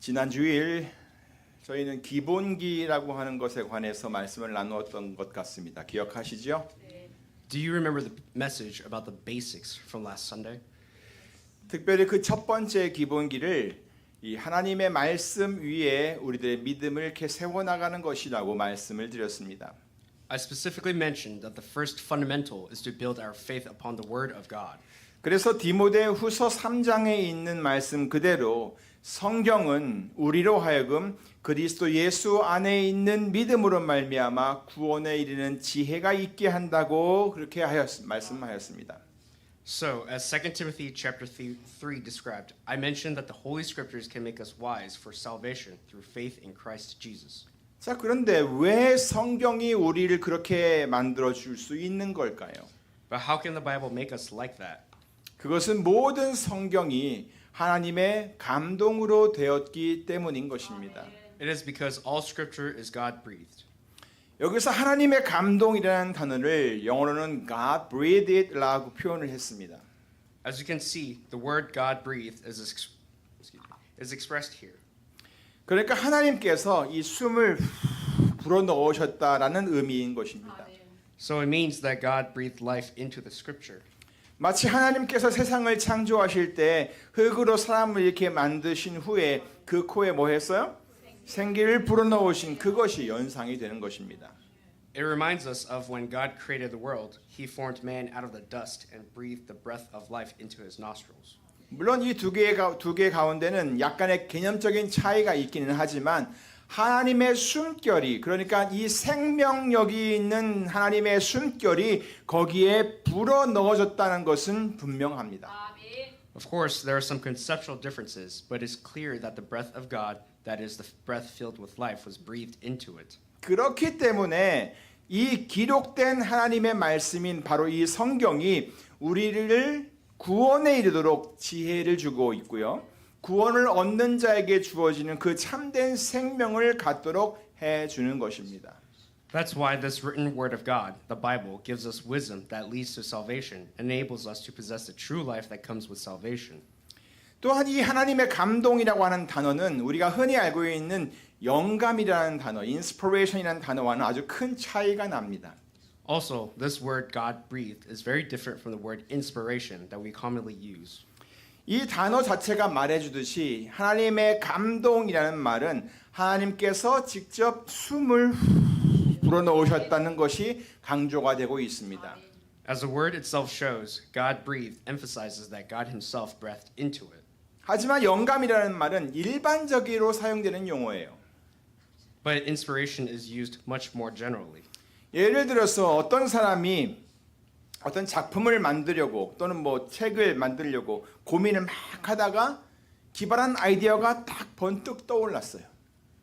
지난 주일 저희는 기본기라고 하는 것에 관해서 말씀을 나누었던 것 같습니다. 기억하시죠? Do you remember the message about the basics from last Sunday? 특별히 그 첫 번째 기본기를 이 하나님의 말씀 위에 우리들의 믿음을 이렇게 세워나가는 것이라고 말씀을 드렸습니다. I specifically mentioned that the first fundamental is to build our faith upon the Word of God. 그래서 디모데후서 3장에 있는 말씀 그대로 성경은 우리로 하여금 그리스도 예수 안에 있는 믿음으로 말미암아 구원에 이르는 지혜가 있게 한다고 그렇게 말씀하였습니다. So, as 2 Timothy chapter 3 described, I mentioned that the Holy Scriptures can make us wise for salvation through faith in Christ Jesus. 자, 그런데 왜 성경이 우리를 그렇게 만들어 줄 수 있는 걸까요? But how can the Bible make us like that? 그것은 모든 성경이 하나님의 감동으로 되었기 때문인 것입니다. It is because all Scripture is God-breathed. 여기서 하나님의 감동이라는 단어를 영어로는 God breathed it라고 표현을 했습니다. As you can see, the word God-breathed is expressed here. 그러니까 하나님께서 이 숨을 불어 넣으셨다라는 의미인 것입니다. So it means that God breathed life into the Scripture. 마치 하나님께서 세상을 창조하실 때 흙으로 사람을 이렇게 만드신 후에 그 코에 뭐 했어요? 생기를 불어넣으신 그것이 연상이 되는 것입니다. It reminds us of when God created the world, He formed man out of the dust and breathed the breath of life into his nostrils. 물론 이 두 개 가운데는 약간의 개념적인 차이가 있기는 하지만 하나님의 숨결이, 그러니까 이 생명력이 있는 하나님의 숨결이 거기에 불어 넣어졌다는 것은 분명합니다. Of course, there are some conceptual differences, but it's clear that the breath of God, that is the breath filled with life, was breathed into it. 그렇기 때문에 이 기록된 하나님의 말씀인 바로 이 성경이 우리를 구원에 이르도록 지혜를 주고 있고요. 구원을 얻는 자에게 주어지는 그 참된 생명을 갖도록 해 주는 것입니다. That's why this written word of God, the Bible, gives us wisdom that leads to salvation, enables us to possess the true life that comes with salvation. 또한 이 하나님의 감동이라고 하는 단어는 우리가 흔히 알고 있는 영감이라는 단어, inspiration이라는 단어와는 아주 큰 차이가 납니다. Also, this word God breathed is very different from the word inspiration that we commonly use. 이 단어 자체가 말해주듯이 하나님의 감동이라는 말은 하나님께서 직접 숨을 불어넣으셨다는 것이 강조가 되고 있습니다. As the word itself shows, God breathed emphasizes that God himself breathed into it. 하지만 영감이라는 말은 일반적으로 사용되는 용어예요. But inspiration is used much more generally. 예를 들어서 어떤 사람이 어떤 작품을 만들려고 또는 뭐 책을 만들려고 고민을 막 하다가 기발한 아이디어가 딱 번뜩 떠올랐어요.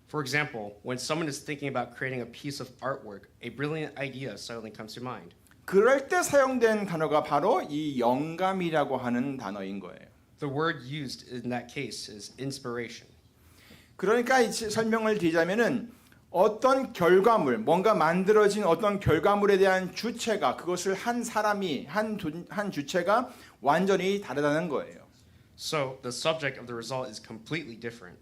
For example, when someone is thinking about creating a piece of artwork, a brilliant idea suddenly comes to mind. 그럴 때 사용된 단어가 바로 이 영감이라고 하는 단어인 거예요. The word used in that case is inspiration. 그러니까 이 설명을 드리자면은 어떤 결과물, 뭔가 만들어진 어떤 결과물에 대한 주체가 그것을 한 사람이 한 주체가 완전히 다르다는 거예요. So the subject of the result is completely different.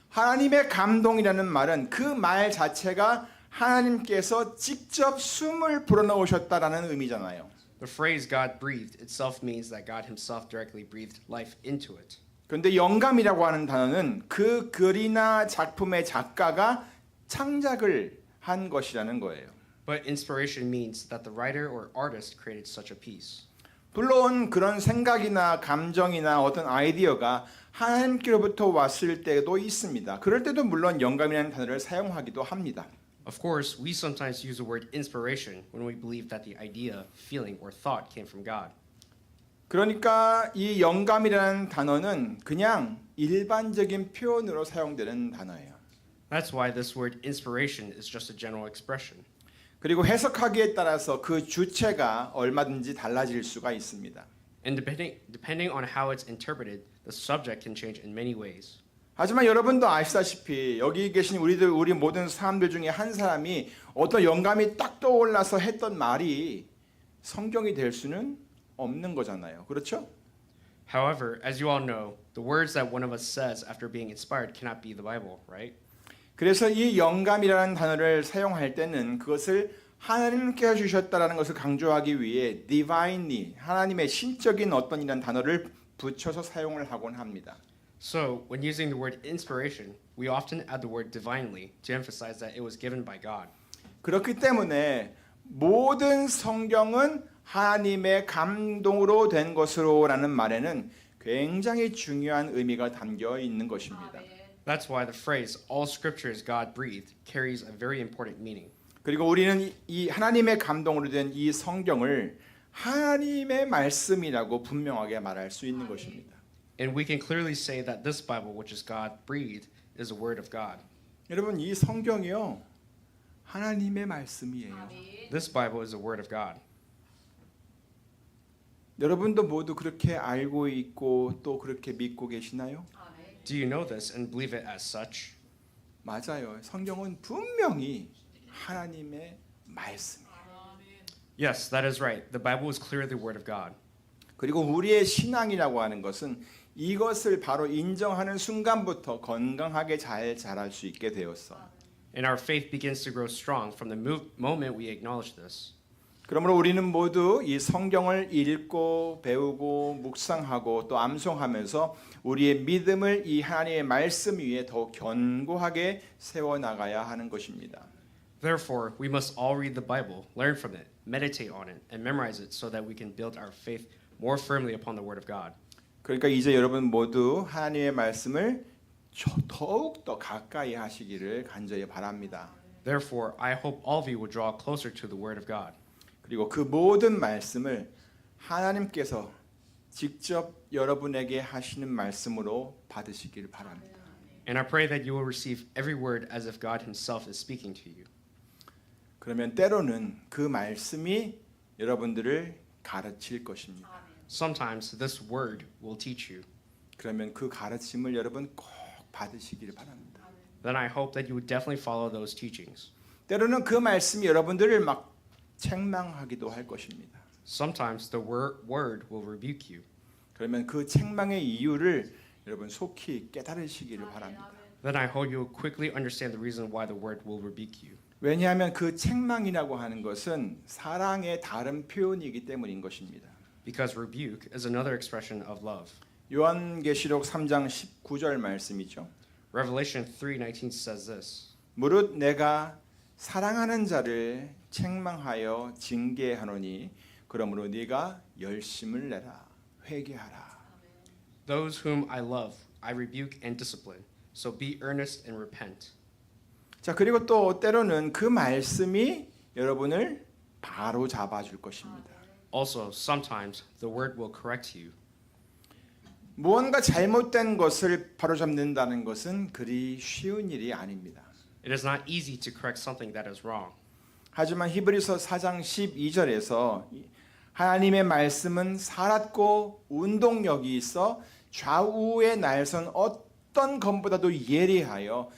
하나님의 감동이라는 말은 그 말 자체가 하나님께서 직접 숨을 불어넣으셨다라는 의미잖아요. The phrase God breathed itself means that God himself directly breathed life into it. 그런데 영감이라고 하는 단어는 그 글이나 작품의 작가가 창작을 한 것이라는 거예요. But inspiration means that the writer or artist created such a piece. 물론 그런 생각이나 감정이나 어떤 아이디어가 하나님께로부터 왔을 때도 있습니다. 그럴 때도 물론 영감이라는 단어를 사용하기도 합니다. Of course, we sometimes use the word inspiration when we believe that the idea, feeling, or thought came from God. 그러니까 이 영감이라는 단어는 그냥 일반적인 표현으로 사용되는 단어예요. That's why this word inspiration is just a general expression. 그리고 해석하기에 따라서 그 주체가 얼마든지 달라질 수가 있습니다. And depending on how it's interpreted, the subject can change in many ways. 하지만 여러분도 아시다시피 여기 계신 우리 모든 사람들 중에 한 사람이 어떤 영감이 딱 떠올라서 했던 말이 성경이 될 수는 없는 거잖아요. 그렇죠? However, as you all know, the words that one of us says after being inspired cannot be the Bible, right? 그래서 이 영감이라는 단어를 사용할 때는 그것을 하나님께서 주셨다라는 것을 강조하기 위해 divinely 하나님의 신적인 어떤 이런 단어를 붙여서 사용을 하곤 합니다. So, when using the word inspiration, we often add the word divinely to emphasize that it was given by God. 그렇기 때문에 모든 성경은 하나님의 감동으로 된 것으로라는 말에는 굉장히 중요한 의미가 담겨 있는 것입니다. That's why the phrase all scripture is God breathed carries a very important meaning. 그리고 우리는 이 하나님의 감동으로 된 이 성경을 하나님의 말씀이라고 분명하게 말할 수 있는 것입니다. And we can clearly say that this Bible, which is God breathed, is a word of God. 여러분 이 성경이요 하나님의 말씀이에요. This Bible is a word of God. 여러분도 모두 그렇게 알고 있고 또 그렇게 믿고 계시나요? Do you know this and believe it as such? 맞아요. 성경은 분명히 하나님의 말씀이에요. Yes, that is right. The Bible is clearly the word of God. 그리고 우리의 신앙이라고 하는 것은 이것을 바로 인정하는 순간부터 건강하게 잘 자랄 수 있게 되었어. And our faith begins to grow strong from the moment we acknowledge this. 그러므로 우리는 모두 이 성경을 읽고 배우고 묵상하고 또 암송하면서 우리의 믿음을 이 하나님의 말씀 위에 더 견고하게 세워나가야 하는 것입니다. Therefore, we must all read the Bible, learn from it, meditate on it, and memorize it so that we can build our faith more firmly upon the word of God. 그러니까 이제 여러분 모두 하나님의 말씀을 더욱 더 가까이 하시기를 간절히 바랍니다. Therefore, I hope all of you will draw closer to the word of God. 그리고 그 모든 말씀을 하나님께서 직접 여러분에게 하시는 말씀으로 받으시기를 바랍니다. And I pray that you will receive every word as if God himself is speaking to you. 그러면 때로는 그 말씀이 여러분들을 가르칠 것입니다. Sometimes this word will teach you. 그러면 그 가르침을 여러분 꼭 받으시기를 바랍니다. Then I hope that you would definitely follow those teachings. 때로는 그 말씀이 여러분들을 막 책망하기도 할 것입니다. Sometimes the word will rebuke you. 그러면 그 책망의 이유를 여러분 속히 깨달으시기를 바랍니다. Then I hope you will quickly understand the reason why the word will rebuke you. 왜냐하면 그 책망이라고 하는 것은 사랑의 다른 표현이기 때문인 것입니다. Because rebuke is another expression of love. 요한계시록 3장 19절 말씀이죠. Revelation 3:19 says this. 무릇 내가 사랑하는 자를 책망하여 징계하노니 그러므로 네가 열심을 내라 회개하라. Those whom I love, I rebuke and discipline. So be earnest and repent. 자, 그리고 또 때로는 그 말씀이 여러분을 바로 잡아줄 것입니다. Also, sometimes the word will correct you. 무언가 잘못된 것을 바로잡는다는 것은 그리 쉬운 일이 아닙니다. It is not easy to correct something that is wrong. 하지만 히브리서 4장 12절에서 하나님의 말씀은 살았고 운동력이 있어 좌우의 날선 어떤 검보다도 예리하여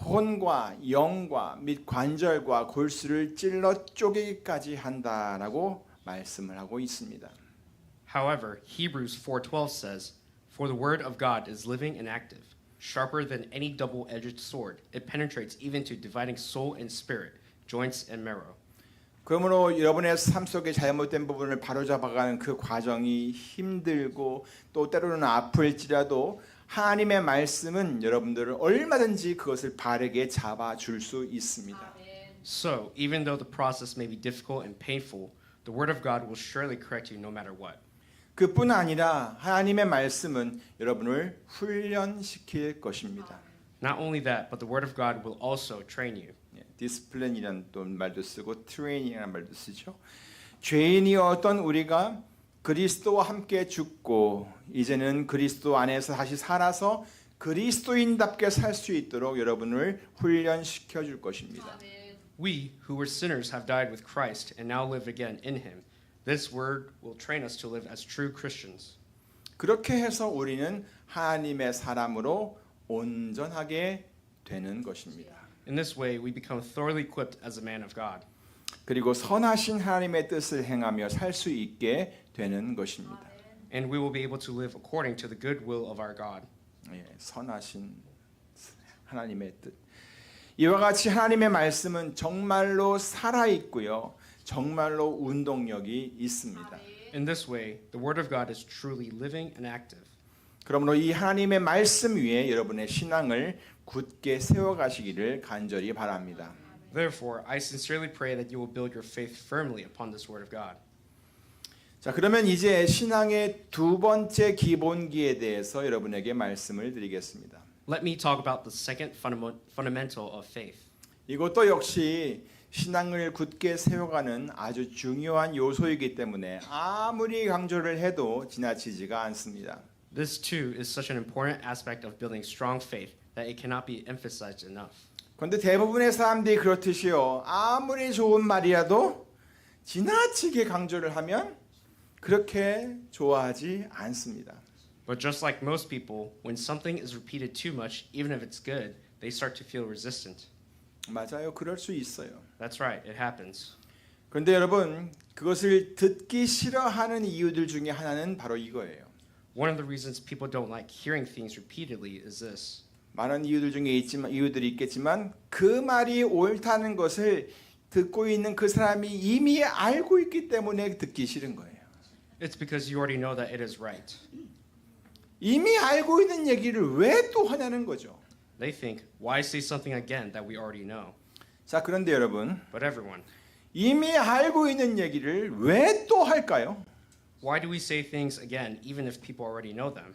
혼과 영과 및 관절과 골수를 찔러 쪼개기까지 한다라고 말씀을 하고 있습니다. However, Hebrews 4:12 says, "For the word of God is living and active, sharper than any double-edged sword. It penetrates even to dividing soul and spirit, joints and marrow." 그러므로 여러분의 삶 속에 잘못된 부분을 바로잡아가는 그 과정이 힘들고 또 때로는 아플지라도 하나님의 말씀은 여러분들을 얼마든지 그것을 바르게 잡아줄 수 있습니다. So, even though the process may be difficult and painful, the word of God will surely correct you no matter what. 그뿐 아니라 하나님의 말씀은 여러분을 훈련시킬 것입니다. Not only that, but the word of God will also train you. 디스플레인이라는 또 말도 쓰고 트레이닝이라는 말도 쓰죠. 죄인이었던 우리가 그리스도와 함께 죽고 이제는 그리스도 안에서 다시 살아서 그리스도인답게 살 수 있도록 여러분을 훈련시켜 줄 것입니다. We who were sinners have died with Christ and now live again in him. This word will train us to live as true Christians. 그렇게 해서 우리는 하나님의 사람으로 온전하게 되는 것입니다. In this way, we become thoroughly equipped as a man of God. 그리고 선하신 하나님의 뜻을 행하며 살 수 있게 되는 것입니다. and we will be able to live according to the good will of our God. 예, 선하신 하나님의 뜻. 이와 같이 하나님의 말씀은 정말로 살아 있고요. 정말로 운동력이 있습니다. In this way, the Word of God is truly living and active. 그러므로 이 하나님의 말씀 위에 여러분의 신앙을 굳게 세워가시기를 간절히 바랍니다. Therefore, I sincerely pray that you will build your faith firmly upon this Word of God. 자, 그러면 이제 신앙의 두 번째 기본기에 대해서 여러분에게 말씀을 드리겠습니다. Let me talk about the second fundamental of faith. 이것도 역시 신앙을 굳게 세워가는 아주 중요한 요소이기 때문에 아무리 강조를 해도 지나치지가 않습니다. This too is such an important aspect of building strong faith that it cannot be emphasized enough. 그런데 대부분의 사람들이 그렇듯이요. 아무리 좋은 말이라도 지나치게 강조를 하면 그렇게 좋아하지 않습니다. But just like most people, when something is repeated too much, even if it's good, they start to feel resistant. 맞아요. 그럴 수 있어요. That's right, it happens. 그런데 여러분, 그것을 듣기 싫어하는 이유들 중에 하나는 바로 이거예요. One of the reasons people don't like hearing things repeatedly is this. 많은 이유들 중에 이유들이 있겠지만 그 말이 옳다는 것을 듣고 있는 그 사람이 이미 알고 있기 때문에 듣기 싫은 거예요. It's because you already know that it is right. 이미 알고 있는 얘기를 왜 또 하냐는 거죠. They think, why say something again that we already know? 자, 그런데 여러분, But everyone, 이미 알고 있는 얘기를 왜 또 할까요? why do we say things again even if people already know them?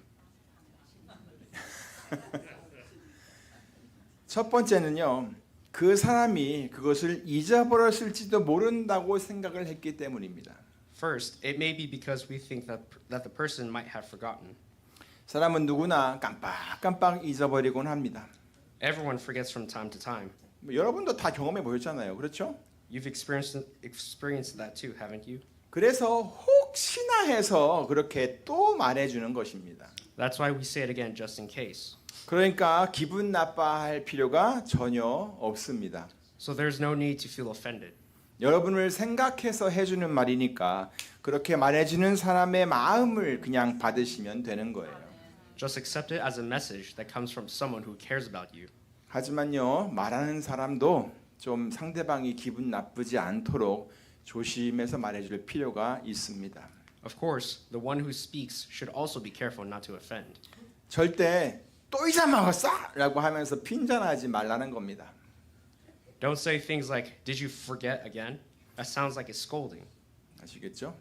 첫 번째는요. 그 사람이 그것을 잊어버렸을지도 모른다고 생각을 했기 때문입니다. First, it may be because we think that the person might have forgotten. 사람은 누구나 깜빡깜빡 잊어버리곤 합니다. Everyone forgets from time to time. 여러분도 다 경험해 보셨잖아요. 그렇죠? You've experienced that too, haven't you? 그래서 혹시나 해서 그렇게 또 말해주는 것입니다. That's why we say it again just in case. 그러니까 기분 나빠할 필요가 전혀 없습니다. So there's no need to feel offended. 여러분을 생각해서 해주는 말이니까 그렇게 말해주는 사람의 마음을 그냥 받으시면 되는 거예요. Just accept it as a message that comes from someone who cares about you. 하지만요, 말하는 사람도 좀 상대방이 기분 나쁘지 않도록 조심해서 말해줄 필요가 있습니다. Of course, the one who speaks should also be careful not to offend. 절대 또 잊어먹었어! 라고 하면서 핀잔하지 말라는 겁니다. Don't say things like, did you forget again? That sounds like it's scolding. 아시겠죠?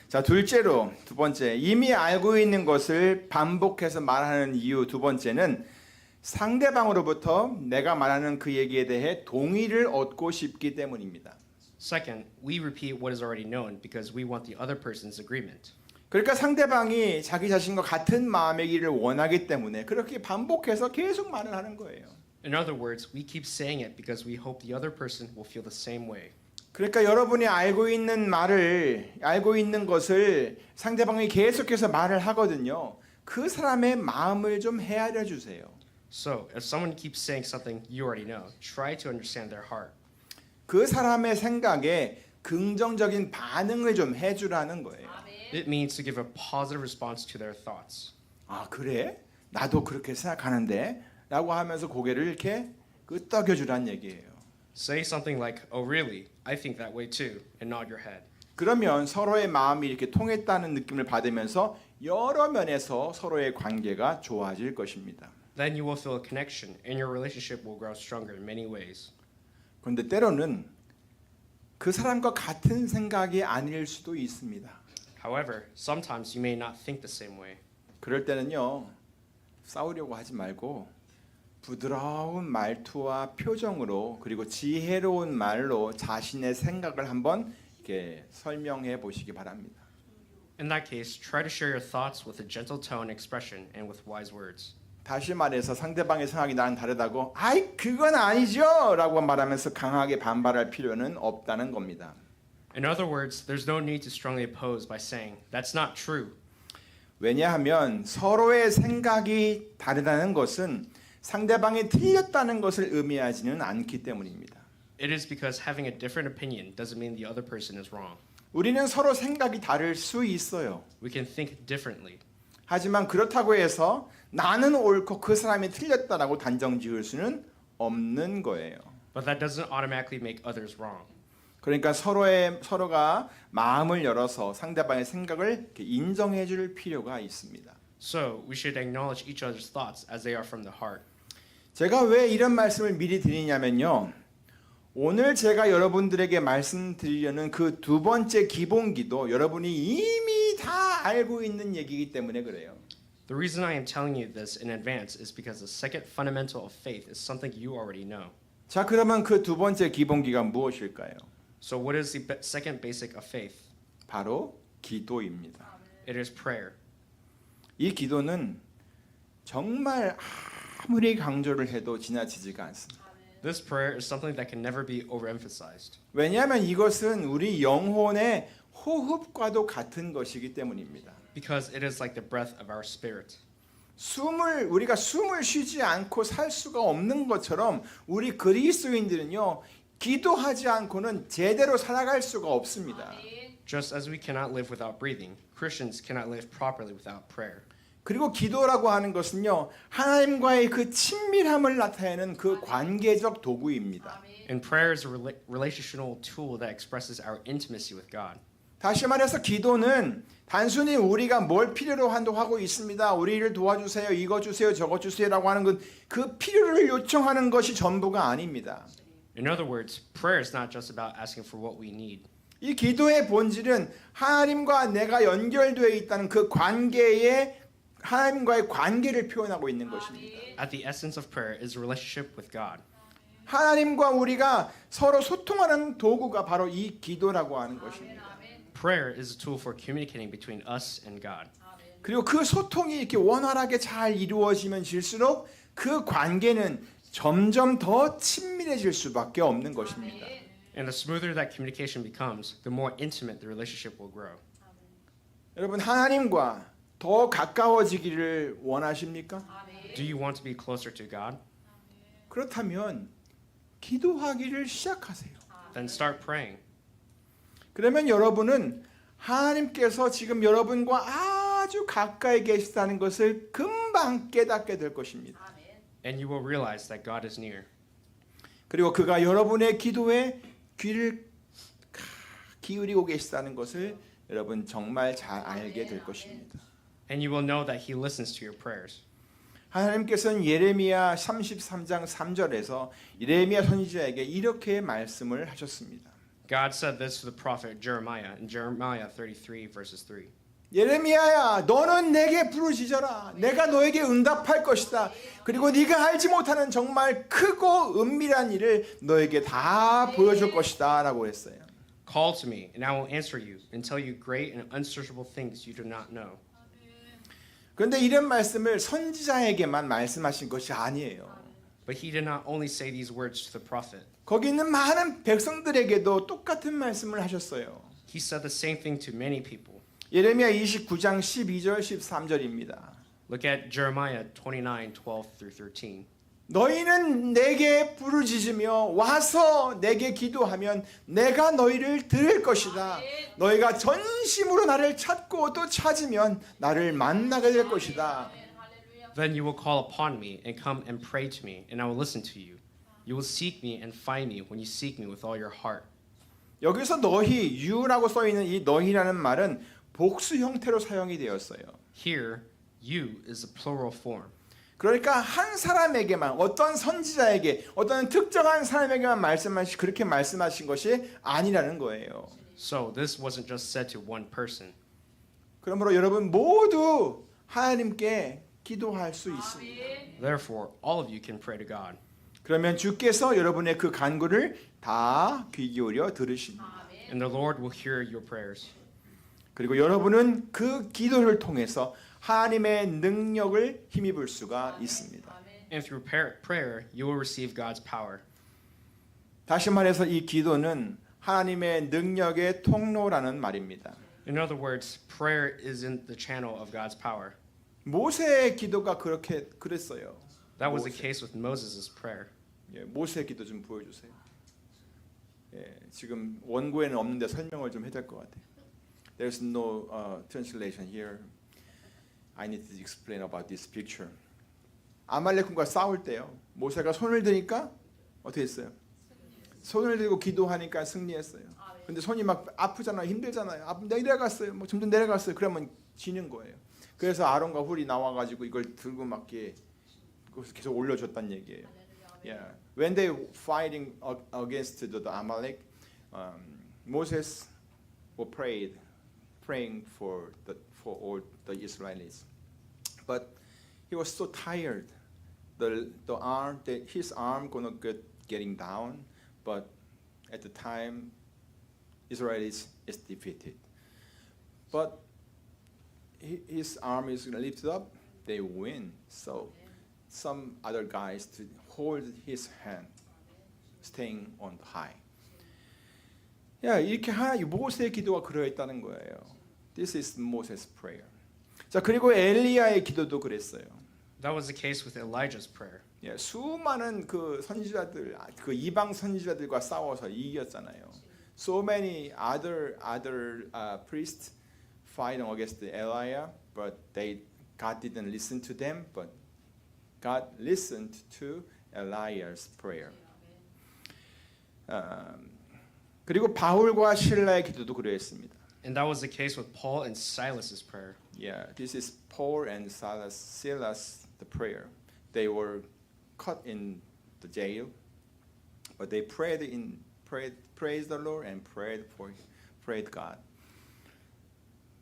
자, 둘째로 두 번째, 이미 알고 있는 것을 반복해서 말하는 이유 두 번째는 상대방으로부터 내가 말하는 그 얘기에 대해 동의를 얻고 싶기 때문입니다. Second, we repeat what is already known because we want the other person's agreement. 그러니까 상대방이 자기 자신과 같은 마음이기를 원하기 때문에 그렇게 반복해서 계속 말을 하는 거예요. In other words, we keep saying it because we hope the other person will feel the same way. 그러니까 여러분이 알고 있는 것을 상대방이 계속해서 말을 하거든요. 그 사람의 마음을 좀 헤아려 주세요. So, if someone keeps saying something you already know, try to understand their heart. 그 사람의 생각에 긍정적인 반응을 좀 해주라는 거예요. It means to give a positive response to their thoughts. 아, 그래? 나도 그렇게 생각하는데? 라고 하면서 고개를 이렇게 끄덕여주라는 얘기예요. Say something like, oh really? I think that way too, and nod your head. 그러면 서로의 마음이 이렇게 통했다는 느낌을 받으면서 여러 면에서 서로의 관계가 좋아질 것입니다. Then you will feel a connection, and your relationship will grow stronger in many ways. 그런데 때로는 그 사람과 같은 생각이 아닐 수도 있습니다. However, sometimes you may not think the same way. 그럴 때는요, 싸우려고 하지 말고 부드러운 말투와 표정으로 그리고 지혜로운 말로 자신의 생각을 한번 이렇게 설명해 보시기 바랍니다. In that case, try to share your thoughts with a gentle tone and expression and with wise words. 다시 말해서 상대방의 생각이 나랑 다르다고 아이 그건 아니죠 라고 말하면서 강하게 반발할 필요는 없다는 겁니다. In other words, there's no need to strongly oppose by saying, that's not true. 왜냐하면 서로의 생각이 다르다는 것은 상대방이 틀렸다는 것을 의미하지는 않기 때문입니다. It is because having a different opinion doesn't mean the other person is wrong. 우리는 서로 생각이 다를 수 있어요. We can think differently. 하지만 그렇다고 해서 나는 옳고 그 사람이 틀렸다라고 단정 지을 수는 없는 거예요. But that doesn't automatically make others wrong. 그러니까 서로가 마음을 열어서 상대방의 생각을 이렇게 인정해 줄 필요가 있습니다. So we should acknowledge each other's thoughts as they are from the heart. 제가 왜 이런 말씀을 미리 드리냐면요. 오늘 제가 여러분들에게 말씀드리려는 그 두 번째 기본기도 여러분이 이미 다 알고 있는 얘기이기 때문에 그래요. The reason I am telling you this in advance is because the second fundamental of faith is something you already know. 자, 그러면 그 두 번째 기본기가 무엇일까요? So what is the second basic of faith? 바로 기도입니다. It is prayer. 이 기도는 정말 아무리 강조를 해도 지나치지가 않습니다. This prayer is something that can never be overemphasized. 왜냐하면 이것은 우리 영혼의 호흡과도 같은 것이기 때문입니다. Because it is like the breath of our spirit. 우리가 숨을 쉬지 않고 살 수가 없는 것처럼 우리 그리스도인들은요 기도하지 않고는 제대로 살아갈 수가 없습니다. Just as we cannot live without breathing, Christians cannot live properly without prayer. 그리고 기도라고 하는 것은요 하나님과의 그 친밀함을 나타내는 그 관계적 도구입니다. And prayer is a relational tool that expresses our intimacy with God. 다시 말해서 기도는 단순히 우리가 뭘 필요로 하고 있습니다. 우리를 도와주세요. 이거 주세요. 저거 주세요라고 하는 그 필요를 요청하는 것이 전부가 아닙니다. In other words, prayer is not just about asking for what we need. 이 기도의 본질은 하나님과 내가 연결되어 있다는 그 관계에 하나님과의 관계를 표현하고 있는 것입니다. At the essence of prayer is a relationship with God. 하나님과 우리가 서로 소통하는 도구가 바로 이 기도라고 하는 것입니다. Prayer is a tool for communicating between us and God. 그리고 그 소통이 이렇게 원활하게 잘 이루어지면 질수록 그 관계는 점점 더 친밀해질 수밖에 없는 것입니다. And the smoother that communication becomes, the more intimate the relationship will grow. 여러분 하나님과 더 가까워지기를 원하십니까? Do you want to be closer to God? 그렇다면 기도하기를 시작하세요. Then start praying. 그러면 여러분은 하나님께서 지금 여러분과 아주 가까이 계시다는 것을 금방 깨닫게 될 것입니다. And you will realize that God is near. 그리고 그가 여러분의 기도에 귀를 기울이고 계시다는 것을 여러분 정말 잘 알게 될 것입니다. And you will know that He listens to your prayers. 하나님께서는 예레미야 33장 3절에서 예레미야 선지자에게 이렇게 말씀을 하셨습니다. God said this to the prophet Jeremiah in Jeremiah 33 verses 3. 예레미야야, 너는 내게 부르짖어라. 내가 너에게 응답할 것이다. 그리고 네가 알지 못하는 정말 크고 은밀한 일을 너에게 다 보여줄 것이다라고 했어요. Call to me, and I will answer you, and tell you great and unsearchable things you do not know. 그런데 이런 말씀을 선지자에게만 말씀하신 것이 아니에요. But he did not only say these words to the prophet. 거기 있는 많은 백성들에게도 똑같은 말씀을 하셨어요. He said the same thing to many people. 예레미야 29장 12절 13절입니다. Look at Jeremiah 29:12 through 13. 너희는 내게 부르짖으며 와서 내게 기도하면 내가 너희를 들을 것이다. 너희가 전심으로 나를 찾고 또 찾으면 나를 만나게 될 것이다. Then you will call upon me and come and pray to me, and I will listen to you. You will seek me and find me when you seek me with all your heart. 여기서 너희, you라고 써 있는 이 너희라는 말은 복수 형태로 사용이 되었어요. Here, you is a plural form. 그러니까 한 사람에게만 어떤 선지자에게 어떤 특정한 사람에게만 그렇게 말씀하신 것이 아니라는 거예요. So this wasn't just said to one person. 그러므로 여러분 모두 하나님께 기도할 수 있습니다. Therefore, all of you can pray to God. 그러면 주께서 여러분의 그 간구를 다 귀 기울여 들으십니다. And the Lord will hear your prayers. 그리고 여러분은 그 기도를 통해서 하나님의 능력을 힘입을 수가 있습니다. And through prayer, you will receive God's power. 다시 말해서 이 기도는 하나님의 능력의 통로라는 말입니다. In other words, prayer isn't the channel of God's power. 모세의 기도가 그랬어요. That was the case with Moses' prayer. 모세의 기도 좀 보여주세요. 지금 원고에는 없는데 설명을 좀 해야 될 것 같아요. There's no translation here. I need to explain about this picture. 아말렉군과 싸울 때요. 모세가 손을 드니까 어떻게 했어요? 손을 들고 기도하니까 승리했어요. 근데 손이 막 아프잖아요. 힘들잖아요. 내려갔어요. 뭐 점점 내려갔어요. 그러면 지는 거예요. 그래서 아론과 훌이 나와가지고 이걸 들고 막 계속 올려줬단 얘기예요. Yeah. When they fighting against the Amalek, Moses praying for all the Israelis, but he was so tired. His arm gonna getting down, but at the time, Israelis is defeated. But his arm is lifted up, they win. So some other guys to hold his hand, staying on high. 이렇게 모세의 기도가 그러했다는 거예요. This is Moses' prayer. 자, 그리고 엘리야의 기도도 그랬어요. That was the case with Elijah's prayer. 수많은 그 선지자들, 그 이방 선지자들과 싸워서 이겼잖아요. So many other priests fighting against Elijah, but God didn't listen to them, but God listened to Elijah's prayer. 그리고 바울과 실라의 기도도 그러했습니다. And that was the case with Paul and Silas's prayer. Yeah, this is Paul and Silas the prayer. They were caught in the jail, but they praised the Lord and prayed God.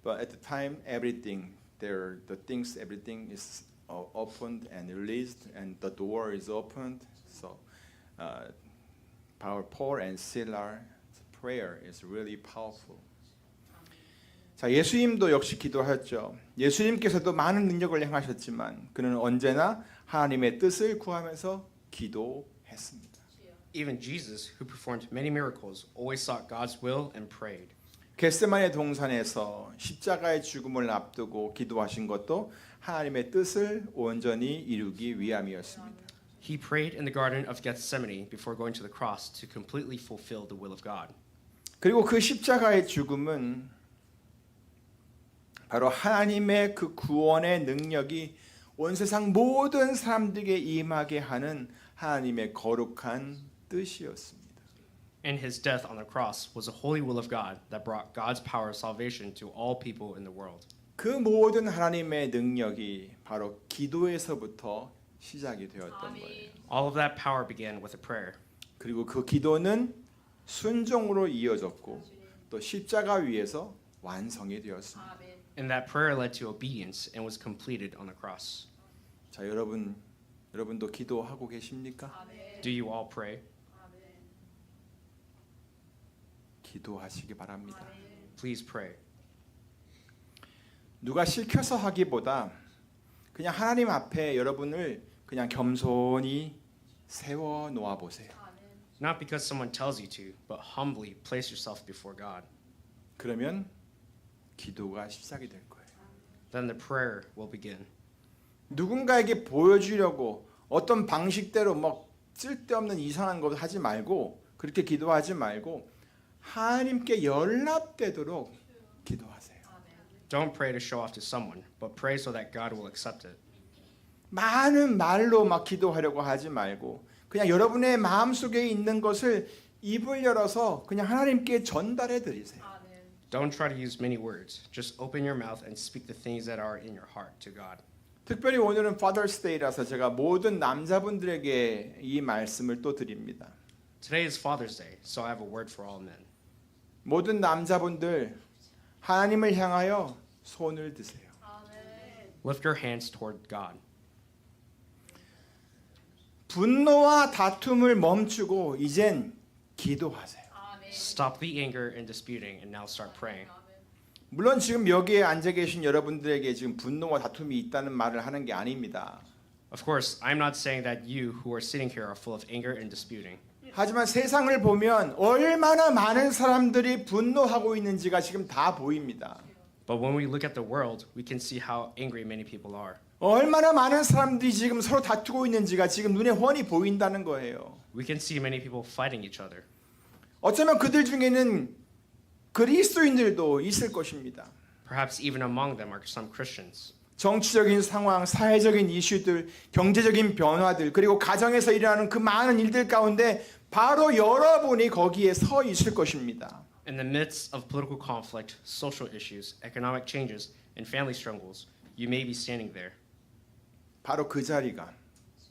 But at the time, everything is opened and released, and the door is opened. So, Paul and Silas' prayer is really powerful. 자, 예수님도 역시 기도하셨죠. 예수님께서도 많은 능력을 행하셨지만 그는 언제나 하나님의 뜻을 구하면서 기도했습니다. Even Jesus, who performed many miracles, always sought God's will and prayed. 겟세마네 동산에서 십자가의 죽음을 앞두고 기도하신 것도 하나님의 뜻을 온전히 이루기 위함이었습니다. He prayed in the Garden of Gethsemane before going to the cross to completely fulfill the will of God. 그리고 그 십자가의 죽음은 바로 하나님의 그 구원의 능력이 온 세상 모든 사람들에게 임하게 하는 하나님의 거룩한 뜻이었습니다. And his death on the cross was a holy will of God that brought God's power of salvation to all people in the world. 그 모든 하나님의 능력이 바로 기도에서부터 시작이 되었던 거예요. All of that power began with a prayer. 그리고 그 기도는 순종으로 이어졌고 또 십자가 위에서 완성이 되었습니다. And that prayer led to obedience and was completed on the cross. 자, 여러분도 기도하고 계십니까? Do you all pray? 기도하시기 바랍니다. Please pray. 누가 시켜서 하기보다 그냥 하나님 앞에 여러분을 그냥 겸손히 세워 놓아 보세요. Not because someone tells you to, but humbly place yourself before God. 그러면 기도가 시작이 될 거예요. Then the prayer will begin. 누군가에게 보여주려고 어떤 방식대로 막 쓸데없는 이상한 거 하지 말고 그렇게 기도하지 말고 하나님께 연락되도록 기도하세요. Don't pray to show off to someone, but pray so that God will accept it. 많은 말로 막 기도하려고 하지 말고 그냥 여러분의 마음속에 있는 것을 입을 열어서 그냥 하나님께 전달해 드리세요. Don't try to use many words. Just open your mouth and speak the things that are in your heart to God. 특별히 오늘은 Father's Day라서 제가 모든 남자분들에게 이 말씀을 또 드립니다. Today is Father's Day, so I have a word for all men. 모든 남자분들 하나님을 향하여 손을 드세요. Lift your hands toward God. 분노와 다툼을 멈추고 이젠 기도하세요. Stop the anger and disputing and now start praying. 물론 지금 여기에 앉아 계신 여러분들에게 지금 분노와 다툼이 있다는 말을 하는 게 아닙니다. Of course, I'm not saying that you who are sitting here are full of anger and disputing. 하지만 세상을 보면 얼마나 많은 사람들이 분노하고 있는지가 지금 다 보입니다. But when we look at the world, we can see how angry many people are. 얼마나 많은 사람들이 지금 서로 다투고 있는지가 지금 눈에 훤히 보인다는 거예요. We can see many people fighting each other. 어쩌면 그들 중에는 그리스도인들도 있을 것입니다. Perhaps even among them are some Christians. 정치적인 상황, 사회적인 이슈들, 경제적인 변화들, 그리고 가정에서 일어나는 그 많은 일들 가운데 바로 여러분이 거기에 서 있을 것입니다. In the midst of political conflict, social issues, economic changes, and family struggles, you may be standing there. 바로 그 자리가,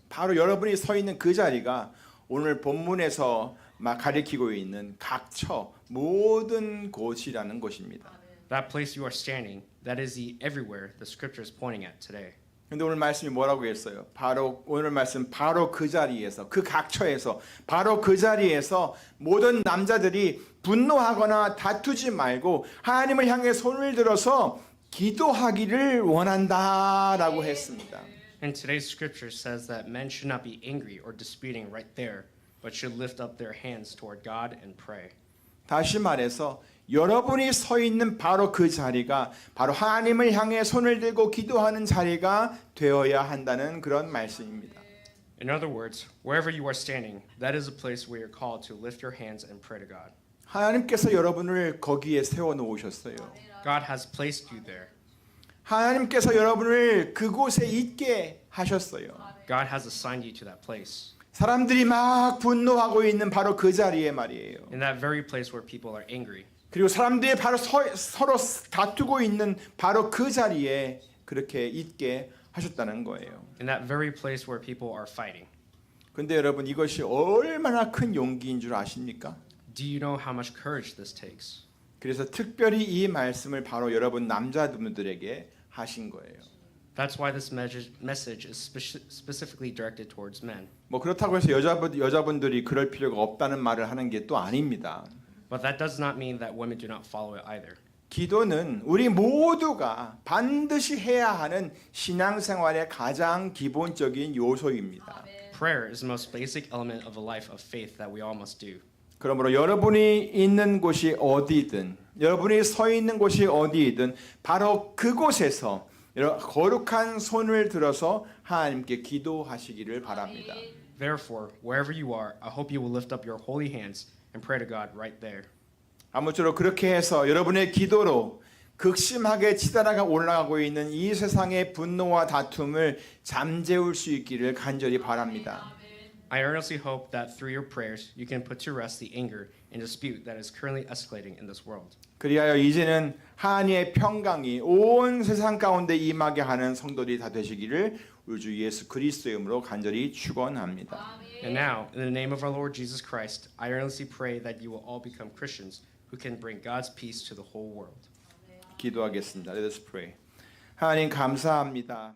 바로 여러분이 서 있는 그 자리가 오늘 본문에서 막 가리키고 있는 각처 모든 곳이라는 것입니다. That place you are standing, that is the everywhere the scripture is pointing at today. 근데 오늘 말씀이 뭐라고 했어요? 바로 오늘 말씀 바로 그 자리에서 그 각처에서 바로 그 자리에서 모든 남자들이 분노하거나 다투지 말고 하나님을 향해 손을 들어서 기도하기를 원한다라고 했습니다. And today's scripture says that men should not be angry or disputing right there, but should lift up their hands toward God and pray. 다시 말해서 여러분이 서 있는 바로 그 자리가 바로 하나님을 향해 손을 들고 기도하는 자리가 되어야 한다는 그런 말씀입니다. In other words, wherever you are standing, that is a place where you're called to lift your hands and pray to God. 하나님께서 여러분을 거기에 세워 놓으셨어요. God has placed you there. 하나님께서 여러분을 그곳에 있게 하셨어요. God has assigned you to that place. 사람들이 막 분노하고 있는 바로 그 자리에 말이에요. In that very place where people are angry. 그리고 사람들이 바로 서로 다투고 있는 바로 그 자리에 그렇게 있게 하셨다는 거예요. In that very place where people are fighting. 근데 여러분 이것이 얼마나 큰 용기인 줄 아십니까? Do you know how much courage this takes? 그래서 특별히 이 말씀을 바로 여러분 남자분들에게 하신 거예요. That's why this message is specifically directed towards men. 뭐 그렇다고 해서 여자분들이 그럴 필요가 없다는 말을 하는 게 또 아닙니다. But that does not mean that women do not follow it either. 기도는 우리 모두가 반드시 해야 하는 신앙생활의 가장 기본적인 요소입니다. Prayer is the most basic element of a life of faith that we all must do. 그러므로 여러분이 있는 곳이 어디든 여러분이 서 있는 곳이 어디이든 바로 그곳에서 거룩한 손을 들어서 하나님께 기도하시기를 바랍니다. Therefore, wherever you are, I hope you will lift up your holy hands and pray to God right there. 아무쪼록 그렇게 해서 여러분의 기도로 극심하게 치달아가 올라가고 있는 이 세상의 분노와 다툼을 잠재울 수 있기를 간절히 바랍니다. I earnestly hope that through your prayers you can put to rest the anger and dispute that is currently escalating in this world. 그리하여 이제는 하나님의 평강이 온 세상 가운데 임하게 하는 성도들이 다 되시기를 우리 주 예수 그리스도의 이름으로 간절히 축원합니다. And now, in the name of our Lord Jesus Christ, I earnestly pray that you will all become Christians who can bring God's peace to the whole world. 기도하겠습니다. Let us pray. 하나님 감사합니다.